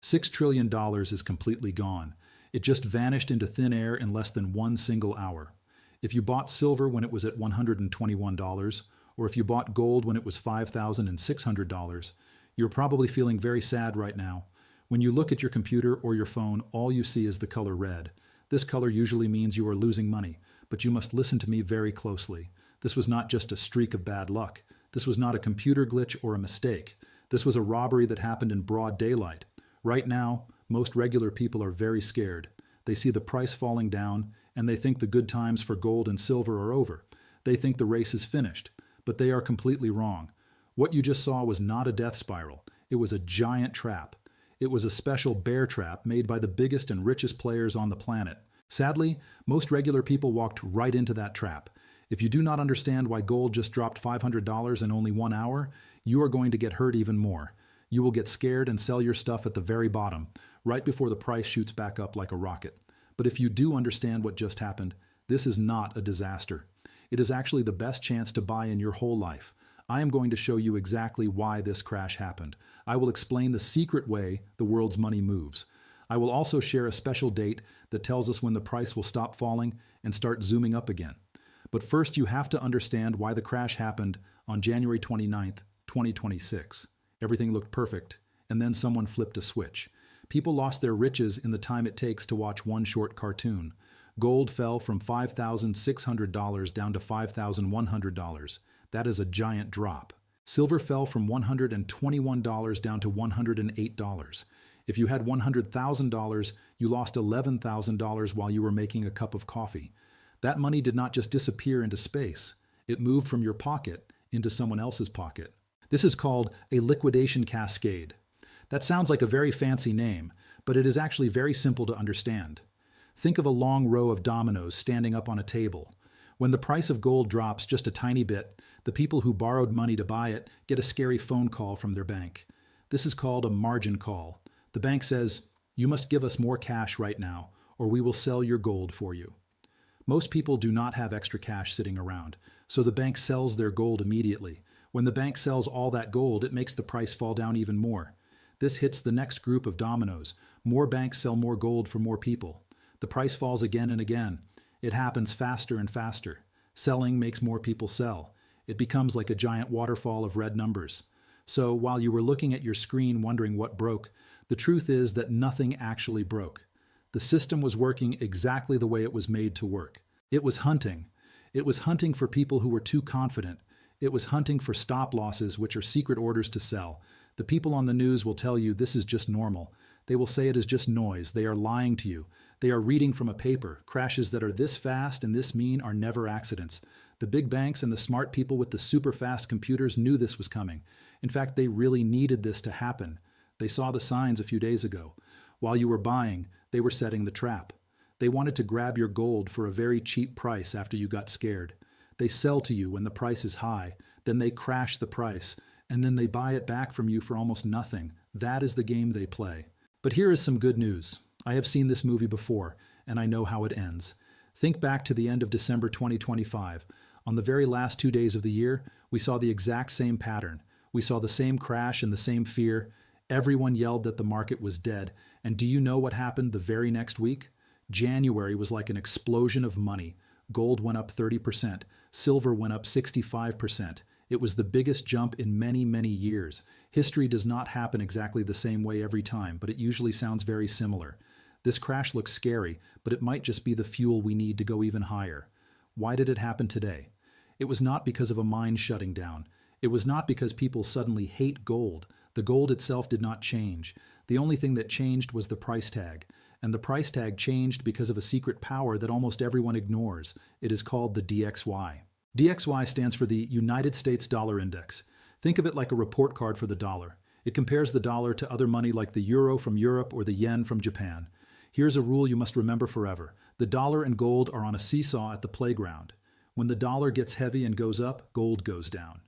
$6 trillion is completely gone. It just vanished into thin air in less than one single hour. If you bought silver when it was at $121, or if you bought gold when it was $5,600, you're probably feeling very sad right now. When you look at your computer or your phone, all you see is the color red. This color usually means you are losing money, but you must listen to me very closely. This was not just a streak of bad luck. This was not a computer glitch or a mistake. This was a robbery that happened in broad daylight. Right now, most regular people are very scared. They see the price falling down, and they think the good times for gold and silver are over. They think the race is finished, but they are completely wrong. What you just saw was not a death spiral. It was a giant trap. It was a special bear trap made by the biggest and richest players on the planet. Sadly, most regular people walked right into that trap. If you do not understand why gold just dropped $500 in only 1 hour, you are going to get hurt even more. You will get scared and sell your stuff at the very bottom, right before the price shoots back up like a rocket. But if you do understand what just happened, this is not a disaster. It is actually the best chance to buy in your whole life. I am going to show you exactly why this crash happened. I will explain the secret way the world's money moves. I will also share a special date that tells us when the price will stop falling and start zooming up again. But first, you have to understand why the crash happened on January 29th, 2026. Everything looked perfect, and then someone flipped a switch. People lost their riches in the time it takes to watch one short cartoon. Gold fell from $5,600 down to $5,100. That is a giant drop. Silver fell from $121 down to $108. If you had $100,000, you lost $11,000 while you were making a cup of coffee. That money did not just disappear into space. It moved from your pocket into someone else's pocket. This is called a liquidation cascade. That sounds like a very fancy name, but it is actually very simple to understand. Think of a long row of dominoes standing up on a table. When the price of gold drops just a tiny bit, the people who borrowed money to buy it get a scary phone call from their bank. This is called a margin call. The bank says, "You must give us more cash right now, or we will sell your gold for you." Most people do not have extra cash sitting around, so the bank sells their gold immediately. When the bank sells all that gold, it makes the price fall down even more. This hits the next group of dominoes. More banks sell more gold for more people. The price falls again and again. It happens faster and faster. Selling makes more people sell. It becomes like a giant waterfall of red numbers. So while you were looking at your screen wondering what broke, the truth is that nothing actually broke. The system was working exactly the way it was made to work. It was hunting. It was hunting for people who were too confident. It was hunting for stop losses, which are secret orders to sell. The people on the news will tell you this is just normal. They will say it is just noise. They are lying to you. They are reading from a paper. Crashes that are this fast and this mean are never accidents. The big banks and the smart people with the super fast computers knew this was coming. In fact, they really needed this to happen. They saw the signs a few days ago. While you were buying, they were setting the trap. They wanted to grab your gold for a very cheap price after you got scared. They sell to you when the price is high, then they crash the price, and then they buy it back from you for almost nothing. That is the game they play. But here is some good news. I have seen this movie before, and I know how it ends. Think back to the end of December 2025. On the very last 2 days of the year, we saw the exact same pattern. We saw the same crash and the same fear. Everyone yelled that the market was dead. And do you know what happened the very next week? January was like an explosion of money. Gold went up 30%. Silver went up 65%. It was the biggest jump in many, many years. History does not happen exactly the same way every time, but it usually sounds very similar. This crash looks scary, but it might just be the fuel we need to go even higher. Why did it happen today? It was not because of a mine shutting down. It was not because people suddenly hate gold. The gold itself did not change. The only thing that changed was the price tag. And the price tag changed because of a secret power that almost everyone ignores. It is called the DXY. DXY stands for the United States Dollar Index. Think of it like a report card for the dollar. It compares the dollar to other money like the euro from Europe or the yen from Japan. Here's a rule you must remember forever. The dollar and gold are on a seesaw at the playground. When the dollar gets heavy and goes up, gold goes down.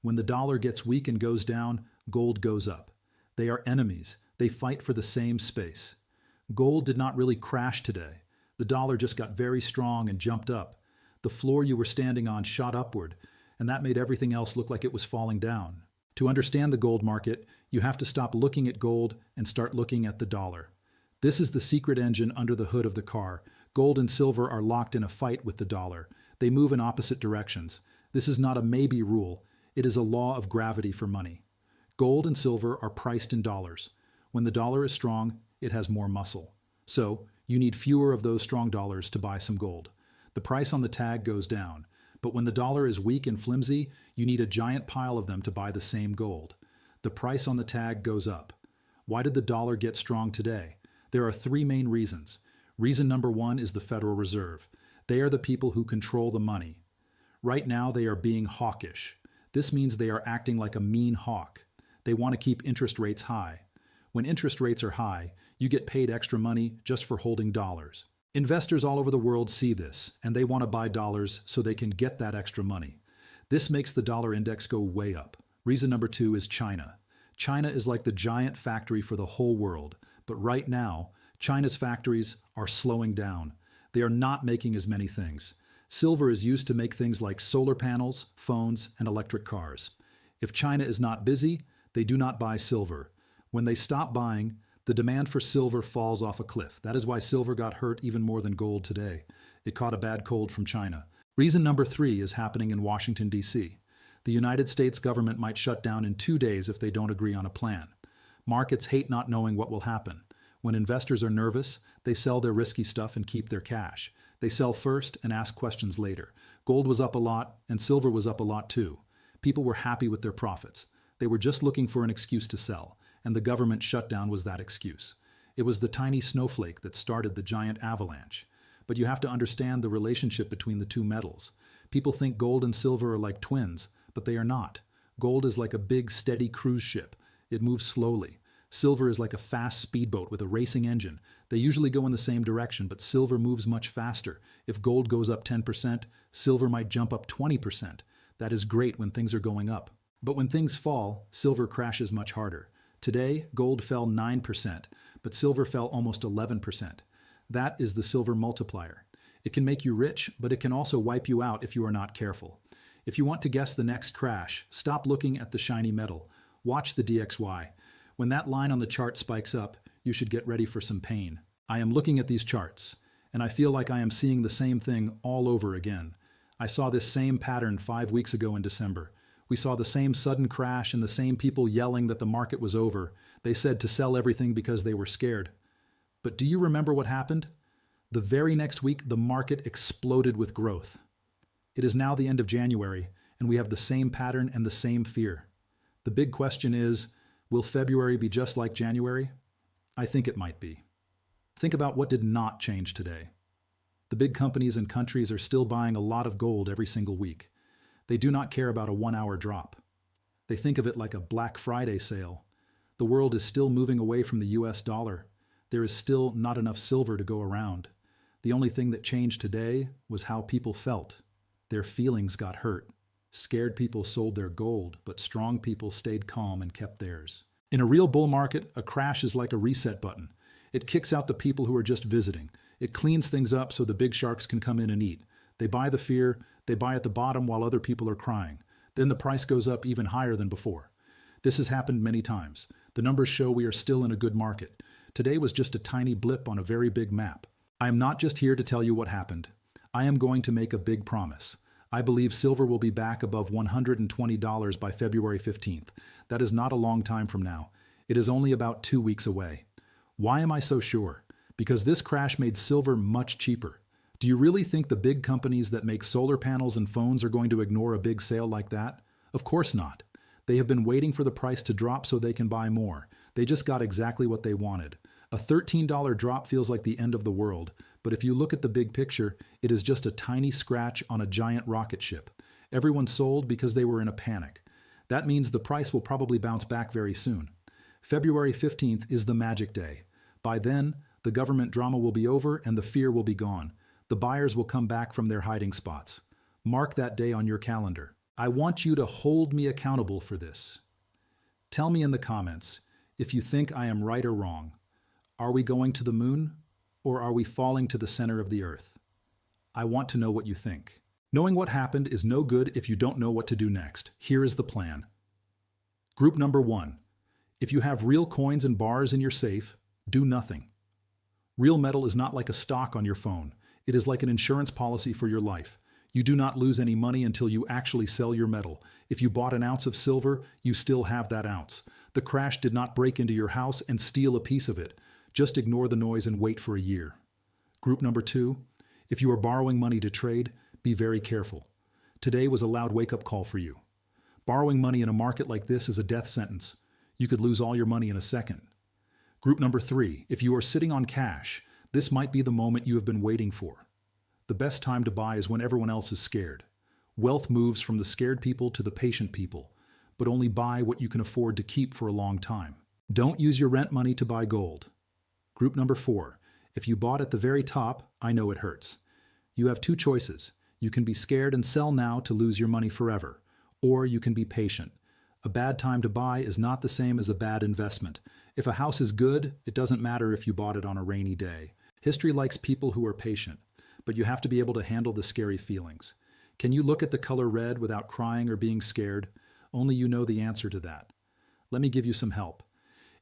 When the dollar gets weak and goes down, gold goes up. They are enemies. They fight for the same space. Gold did not really crash today. The dollar just got very strong and jumped up. The floor you were standing on shot upward, and that made everything else look like it was falling down. To understand the gold market, you have to stop looking at gold and start looking at the dollar. This is the secret engine under the hood of the car. Gold and silver are locked in a fight with the dollar. They move in opposite directions. This is not a maybe rule. It is a law of gravity for money. Gold and silver are priced in dollars. When the dollar is strong, it has more muscle. So, you need fewer of those strong dollars to buy some gold. The price on the tag goes down. But when the dollar is weak and flimsy, you need a giant pile of them to buy the same gold. The price on the tag goes up. Why did the dollar get strong today? There are three main reasons. Reason number one is the Federal Reserve. They are the people who control the money. Right now, they are being hawkish. This means they are acting like a mean hawk. They want to keep interest rates high. When interest rates are high, you get paid extra money just for holding dollars. Investors all over the world see this, and they want to buy dollars so they can get that extra money. This makes the dollar index go way up. Reason number two is China. China is like the giant factory for the whole world, but right now, China's factories are slowing down. They are not making as many things. Silver is used to make things like solar panels, phones, and electric cars. If China is not busy, they do not buy silver. When they stop buying, the demand for silver falls off a cliff. That is why silver got hurt even more than gold today. It caught a bad cold from China. Reason number three is happening in Washington, D.C. The United States government might shut down in 2 days if they don't agree on a plan. Markets hate not knowing what will happen. When investors are nervous, they sell their risky stuff and keep their cash. They sell first and ask questions later. Gold was up a lot, and silver was up a lot too. People were happy with their profits. They were just looking for an excuse to sell, and the government shutdown was that excuse. It was the tiny snowflake that started the giant avalanche. But you have to understand the relationship between the two metals. People think gold and silver are like twins, but they are not. Gold is like a big, steady cruise ship. It moves slowly. Silver is like a fast speedboat with a racing engine. They usually go in the same direction, but silver moves much faster. If gold goes up 10%, silver might jump up 20%. That is great when things are going up. But when things fall, silver crashes much harder. Today, gold fell 9%, but silver fell almost 11%. That is the silver multiplier. It can make you rich, but it can also wipe you out if you are not careful. If you want to guess the next crash, stop looking at the shiny metal. Watch the DXY. When that line on the chart spikes up, you should get ready for some pain. I am looking at these charts, and I feel like I am seeing the same thing all over again. I saw this same pattern 5 weeks ago in December. We saw the same sudden crash and the same people yelling that the market was over. They said to sell everything because they were scared. But do you remember what happened? The very next week, the market exploded with growth. It is now the end of January, and we have the same pattern and the same fear. The big question is, will February be just like January? I think it might be. Think about what did not change today. The big companies and countries are still buying a lot of gold every single week. They do not care about a 1-hour drop. They think of it like a Black Friday sale. The world is still moving away from the US dollar. There is still not enough silver to go around. The only thing that changed today was how people felt. Their feelings got hurt. Scared people sold their gold, but strong people stayed calm and kept theirs. In a real bull market, a crash is like a reset button. It kicks out the people who are just visiting. It cleans things up so the big sharks can come in and eat. They buy the fear, they buy at the bottom while other people are crying. Then the price goes up even higher than before. This has happened many times. The numbers show we are still in a good market. Today was just a tiny blip on a very big map. I am not just here to tell you what happened. I am going to make a big promise. I believe silver will be back above $120 by February 15th. That is not a long time from now. It is only about 2 weeks away. Why am I so sure? Because this crash made silver much cheaper. Do you really think the big companies that make solar panels and phones are going to ignore a big sale like that? Of course not. They have been waiting for the price to drop so they can buy more. They just got exactly what they wanted. A $13 drop feels like the end of the world, but if you look at the big picture, it is just a tiny scratch on a giant rocket ship. Everyone sold because they were in a panic. That means the price will probably bounce back very soon. February 15th is the magic day. By then, the government drama will be over and the fear will be gone. The buyers will come back from their hiding spots. Mark that day on your calendar. I want you to hold me accountable for this. Tell me in the comments if you think I am right or wrong. Are we going to the moon, or are we falling to the center of the earth? I want to know what you think. Knowing what happened is no good if you don't know what to do next. Here is the plan. Group number 1. If you have real coins and bars in your safe, do nothing. Real metal is not like a stock on your phone. It is like an insurance policy for your life. You do not lose any money until you actually sell your metal. If you bought an ounce of silver, you still have that ounce. The crash did not break into your house and steal a piece of it. Just ignore the noise and wait for a year. Group number 2. If you are borrowing money to trade, be very careful. Today was a loud wake-up call for you. Borrowing money in a market like this is a death sentence. You could lose all your money in a second. Group number 3. If you are sitting on cash, this might be the moment you have been waiting for. The best time to buy is when everyone else is scared. Wealth moves from the scared people to the patient people, but only buy what you can afford to keep for a long time. Don't use your rent money to buy gold. Group number 4. If you bought at the very top, I know it hurts. You have two choices. You can be scared and sell now to lose your money forever, or you can be patient. A bad time to buy is not the same as a bad investment. If a house is good, it doesn't matter if you bought it on a rainy day. History likes people who are patient, but you have to be able to handle the scary feelings. Can you look at the color red without crying or being scared? Only you know the answer to that. Let me give you some help.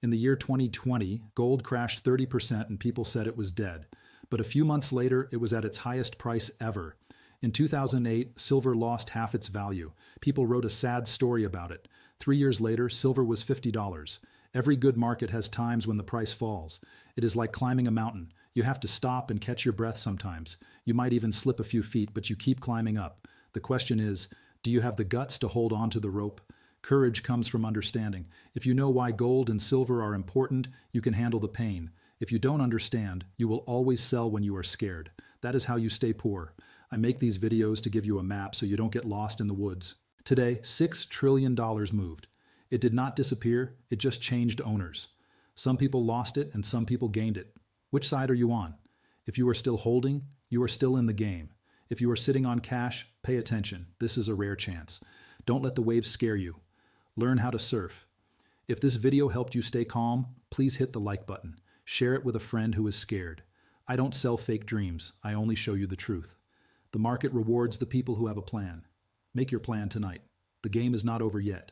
In the year 2020, gold crashed 30% and people said it was dead. But a few months later, it was at its highest price ever. In 2008, silver lost half its value. People wrote a sad story about it. 3 years later, silver was $50. Every good market has times when the price falls. It is like climbing a mountain. You have to stop and catch your breath sometimes. You might even slip a few feet, but you keep climbing up. The question is, do you have the guts to hold on to the rope? Courage comes from understanding. If you know why gold and silver are important, you can handle the pain. If you don't understand, you will always sell when you are scared. That is how you stay poor. I make these videos to give you a map so you don't get lost in the woods. Today, $6 trillion moved. It did not disappear, it just changed owners. Some people lost it and some people gained it. Which side are you on? If you are still holding, you are still in the game. If you are sitting on cash, pay attention. This is a rare chance. Don't let the waves scare you. Learn how to surf. If this video helped you stay calm, please hit the like button. Share it with a friend who is scared. I don't sell fake dreams. I only show you the truth. The market rewards the people who have a plan. Make your plan tonight. The game is not over yet.